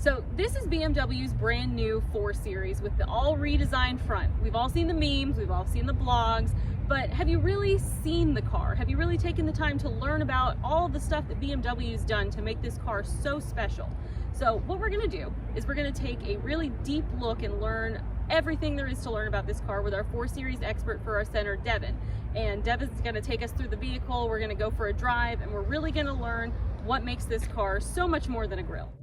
So this is BMW's brand new 4 Series with the all redesigned front. We've all seen the memes, we've all seen the blogs, but have you really seen the car? Have you really taken the time to learn about all the stuff that BMW's done to make this car so special? So what we're gonna do is we're gonna take a really deep look and learn everything there is to learn about this car with our 4 Series expert for our center, Devin. And Devin's gonna take us through the vehicle, we're gonna go for a drive, and we're really gonna learn what makes this car so much more than a grille.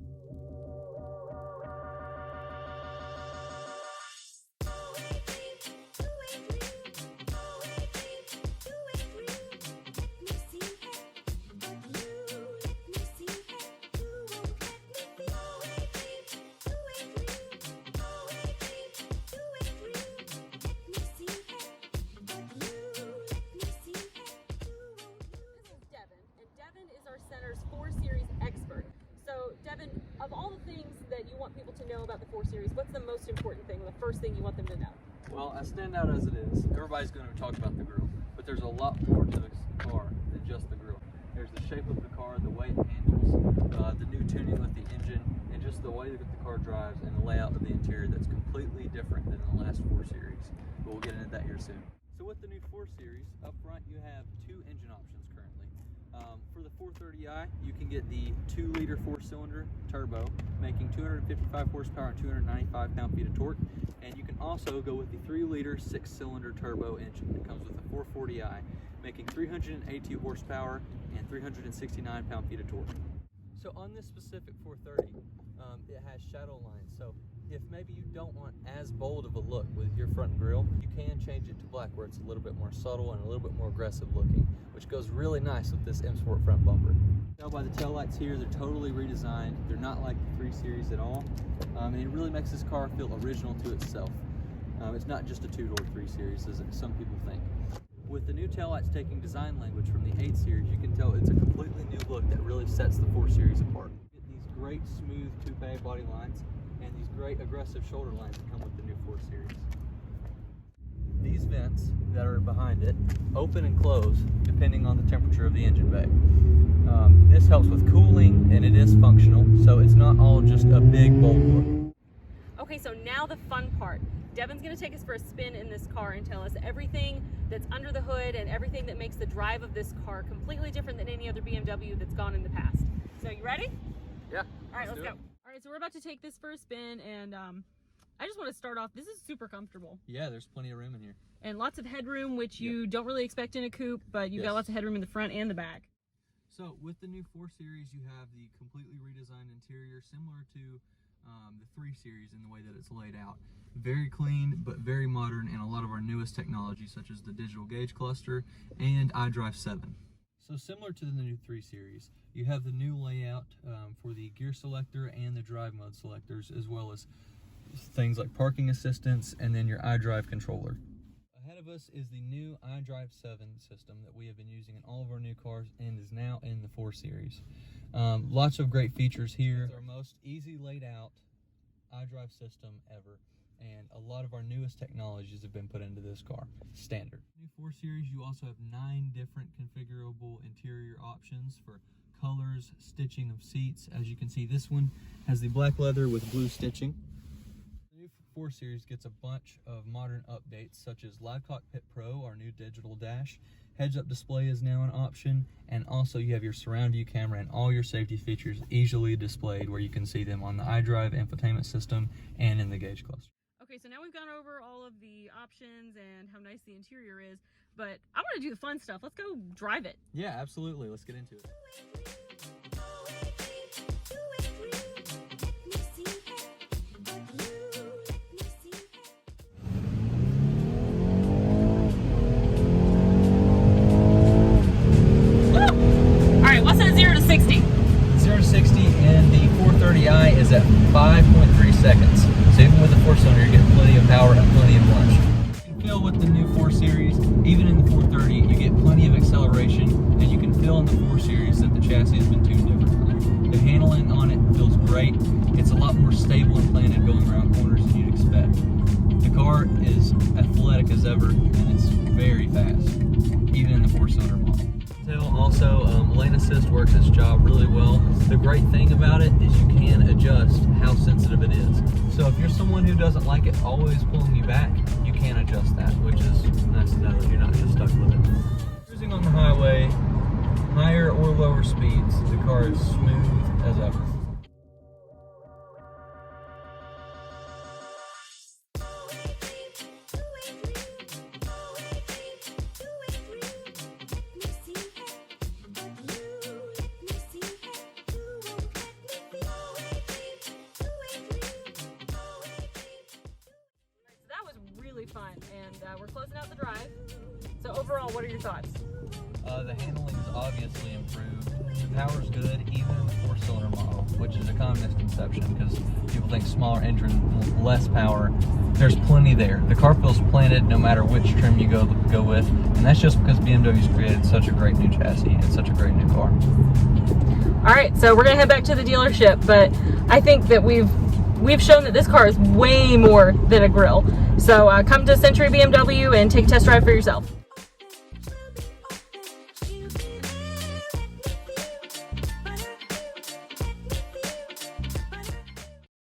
Center's 4 Series expert. So Devin, of all the things that you want people to know about the 4 Series, what's the most important thing, the first thing you want them to know? Well, as stand out as it is, everybody's going to talk about the grille, but there's a lot more to this car than just the grille. There's the shape of the car, the way it handles, the new tuning with the engine, and just the way that the car drives and the layout of the interior that's completely different than the last 4 Series. But we'll get into that here soon. So with the new 4 Series, up front you have 2 engine options currently. For the 430i, you can get the 2-liter 4-cylinder turbo, making 255 horsepower and 295 pound-feet of torque. And you can also go with the 3-liter 6-cylinder turbo engine that comes with the 440i, making 382 horsepower and 369 pound-feet of torque. So on this specific 430, it has shadow lines. So if maybe you don't want as bold of a look with your front grille, you can change it to black where it's a little bit more subtle and a little bit more aggressive looking, which goes really nice with this M Sport front bumper. Tell by the taillights here, they're totally redesigned. They're not like the 3 Series at all. And it really makes this car feel original to itself. It's not just a 2-door 3 Series as some people think. With the new taillights taking design language from the 8 Series, you can tell it's a completely new look that really sets the 4 Series apart. You get these great smooth coupe body lines and these great aggressive shoulder lines that come with the new 4 Series. These vents that are behind it open and close depending on the temperature of the engine bay. This helps with cooling and it is functional, so it's not all just a big bold look. Okay, so now the fun part. Devin's gonna take us for a spin in this car and tell us everything that's under the hood and everything that makes the drive of this car completely different than any other BMW that's gone in the past. So you ready? Yeah. All right, let's go. All right, so we're about to take this for a spin, and I just want to start off, this is super comfortable. Yeah, there's plenty of room in here. And lots of headroom, which you don't really expect in a coupe, but you've got lots of headroom in the front and the back. So with the new 4 Series, you have the completely redesigned interior, similar to the 3 Series in the way that it's laid out. Very clean, but very modern, and a lot of our newest technology, such as the digital gauge cluster and iDrive 7. So similar to the new 3 Series, you have the new layout for the gear selector and the drive mode selectors, as well as things like parking assistance and then your iDrive controller. Ahead of us is the new iDrive 7 system that we have been using in all of our new cars and is now in the 4 Series. Lots of great features here. It's our most easy laid out iDrive system ever, and a lot of our newest technologies have been put into this car, standard. New 4 Series, you also have 9 different configurable interior options for colors, stitching of seats. As you can see, this one has the black leather with blue stitching. The new 4 Series gets a bunch of modern updates, such as Live Cockpit Pro, our new digital dash. Heads-up display is now an option, and also you have your surround view camera and all your safety features easily displayed where you can see them on the iDrive infotainment system and in the gauge cluster. Okay, so now we've gone over all of the options and how nice the interior is, but I want to do the fun stuff. Let's go drive it. Yeah, absolutely. Let's get into it. What's that 0 to 60? 0 to 60 in the 430i is at 5.3 seconds. So even with the 4-cylinder, you're getting plenty of power and plenty of lunch. You can feel with the new 4 Series, even in the 430, you get plenty of acceleration, and you can feel in the 4 Series that the chassis has been tuned differently. The handling on it feels great. It's a lot more stable and planted going around corners than you'd expect. The car is athletic as ever, and it's very fast, even in the 4-cylinder model. Also, lane assist works its job really well. The great thing about it is you can adjust how someone who doesn't like it always pulling you back, you can adjust that, which is nice to know that you're not just stuck with it. Cruising on the highway, higher or lower speeds, the car is smooth as ever. Fun, and we're closing out the drive. So overall, what are your thoughts? The handling is obviously improved. The power's good, even in the 4-cylinder model, which is a common misconception because people think smaller engine, less power. There's plenty there. The car feels planted no matter which trim you go with, and that's just because BMW's created such a great new chassis and such a great new car. All right, so we're gonna head back to the dealership, but I think that we've shown that this car is way more than a grill. So come to Century BMW and take a test drive for yourself.